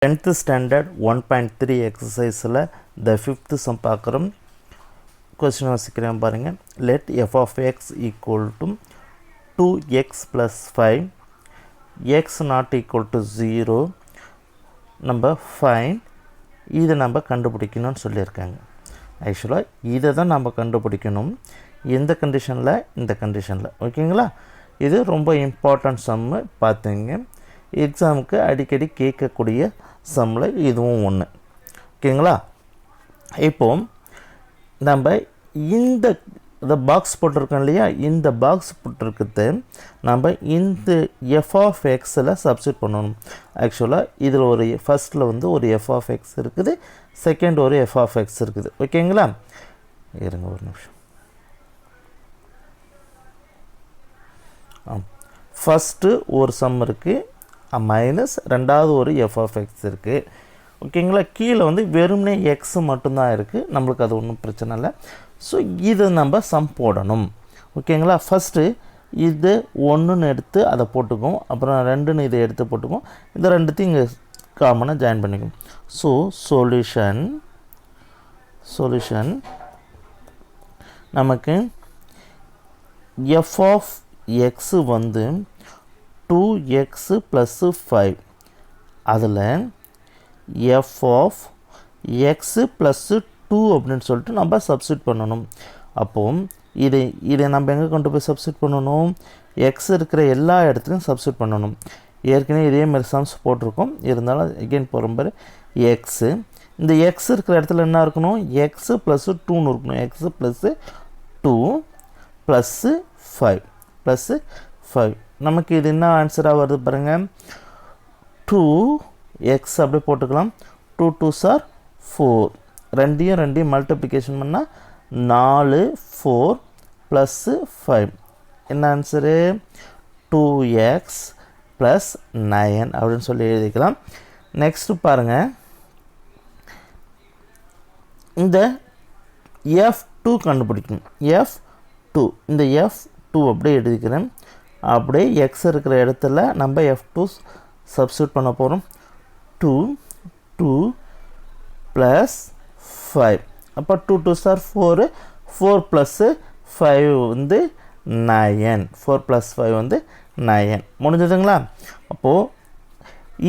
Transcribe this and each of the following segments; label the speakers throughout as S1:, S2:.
S1: 10th standard 1.3 exerciseல the fifth sum பார்க்குறோம். question வாசிக்கிறேன் பாருங்க. let f of x equal to 2x plus 5 x not equal to 0 நம்ம find இதை நம்ம கண்டுபிடிக்கணும்னு சொல்லியிருக்காங்க. ஆக்சுவலாக இதை தான் நம்ம கண்டுபிடிக்கணும். எந்த கண்டிஷனில்? இந்த கண்டிஷனில். ஓகேங்களா? இது ரொம்ப இம்பார்ட்டன்ட் சம்மு பார்த்துங்க. எக்ஸாமுக்கு அடிக்கடி கேட்கக்கூடிய சம்மில் இதுவும் ஒன்று. ஓகேங்களா? இப்போ நம்ம இந்த பாக்ஸ் போட்டிருக்கோம் இல்லையா, இந்த பாக்ஸ் போட்டிருக்கிறது நம்ம இந்த எஃப் ஆஃப் எக்ஸில் சப்ஸ்டிட் பண்ணணும். ஆக்சுவலாக இதில் ஒரு ஃபஸ்ட்டில் வந்து ஒரு எஃப் ஆஃப் எக்ஸ் இருக்குது, செகண்ட் ஒரு எஃப் ஆஃப் எக்ஸ் இருக்குது. ஓகேங்களா? இருங்க ஒரு நிமிஷம். ஃபஸ்ட்டு ஒரு சம் இருக்குது, மைனஸ் ரெண்டாவது ஒரு எஃப் ஆஃப் எக்ஸ் இருக்குது. ஓகேங்களா? கீழே வந்து வெறுமனே எக்ஸ் மட்டும்தான் இருக்குது, நம்மளுக்கு அது ஒன்றும் பிரச்சனை இல்லை. ஸோ இதை நம்ம சம் போடணும். ஓகேங்களா? ஃபஸ்ட்டு இது ஒன்றுன்னு எடுத்து அதை போட்டுக்கும், அப்புறம் ரெண்டுன்னு இதை எடுத்து போட்டுக்கும், இந்த ரெண்டுத்தையும் இங்கே காமனாக ஜாயின் பண்ணிக்கும். ஸோ சொல்யூஷன் நமக்கு எஃப் ஆஃப் எக்ஸு வந்து 2x + 5, அதில் f of x + 2 அப்படின்னு சொல்லிட்டு நம்ம சப்ஸ்டிட் பண்ணணும். அப்போது இதை நம்ம எங்கே கொண்டு போய் சப்ஸ்டிட் பண்ணணும்? x இருக்கிற எல்லா இடத்துலையும் சப்ஸ்டிட் பண்ணணும். ஏற்கனவே இதே மாதிரி சம்ஸ் போட்டிருக்கோம், இருந்தாலும் எகெயின் போகிற மாதிரி எக்ஸு, இந்த எக்ஸ் இருக்கிற இடத்துல என்ன இருக்கணும்? x + 2ன்னு இருக்கணும். x + 2 + 5 நமக்கு இது என்ன ஆன்சராக வருது பாருங்கள். 2x அப்படியே போட்டுக்கலாம். 2 2s are 4, ரெண்டையும் மல்டிப்ளிகேஷன் பண்ணால் 4 4 + 5 என்ன ஆன்சரு? 2x + 9 அப்படின்னு சொல்லி எழுதிக்கலாம். நெக்ஸ்ட்டு பாருங்கள், இந்த f2 கண்டுபிடிக்கணும். f2, இந்த f2 அப்படியே எழுதிக்கிறேன். அப்படியே எக்ஸ் இருக்கிற இடத்துல நம்ம f2 சப்ஸ்டியூட் பண்ண போகிறோம். 2 2 + 5, அப்போ 2 2s are 4, 4 + 5 வந்து 9, 4 + 5 வந்து 9. முடிஞ்சதுங்களா? அப்போது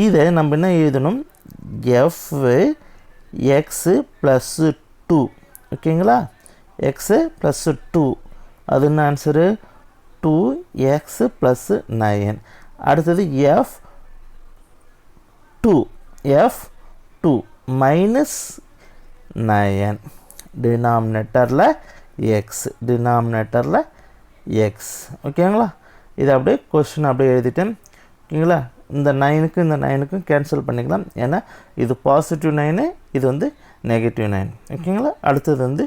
S1: இதை நம்ம என்ன எழுதணும்? F X + 2. ஓகேங்களா? எக்ஸு + 2, அது என்ன ஆன்சரு? 2x + 9. அடுத்தது f2 -9, டினாமினேட்டரில் எக்ஸ். ஓகேங்களா? இது அப்படியே கொஸ்டின் அப்படியே எழுதிட்டேன். ஓகேங்களா? இந்த 9க்கும் கேன்சல் பண்ணிக்கலாம், ஏன்னா இது பாசிட்டிவ் 9, இது வந்து நெகட்டிவ் 9. ஓகேங்களா? அடுத்தது வந்து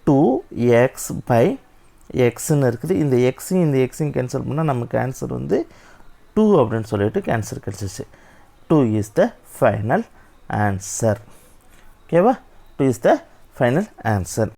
S1: 2x/xன்னு இருக்குது. இந்த எக்ஸையும் கேன்சல் பண்ணால் நமக்கு ஆன்சர் வந்து 2 அப்படின்னு சொல்லிட்டு கேன்சர் கிடச்சிச்சு. 2 இஸ் த ஃபைனல் ஆன்சர். ஓகேவா? 2 இஸ் த ஃபைனல் ஆன்சர்.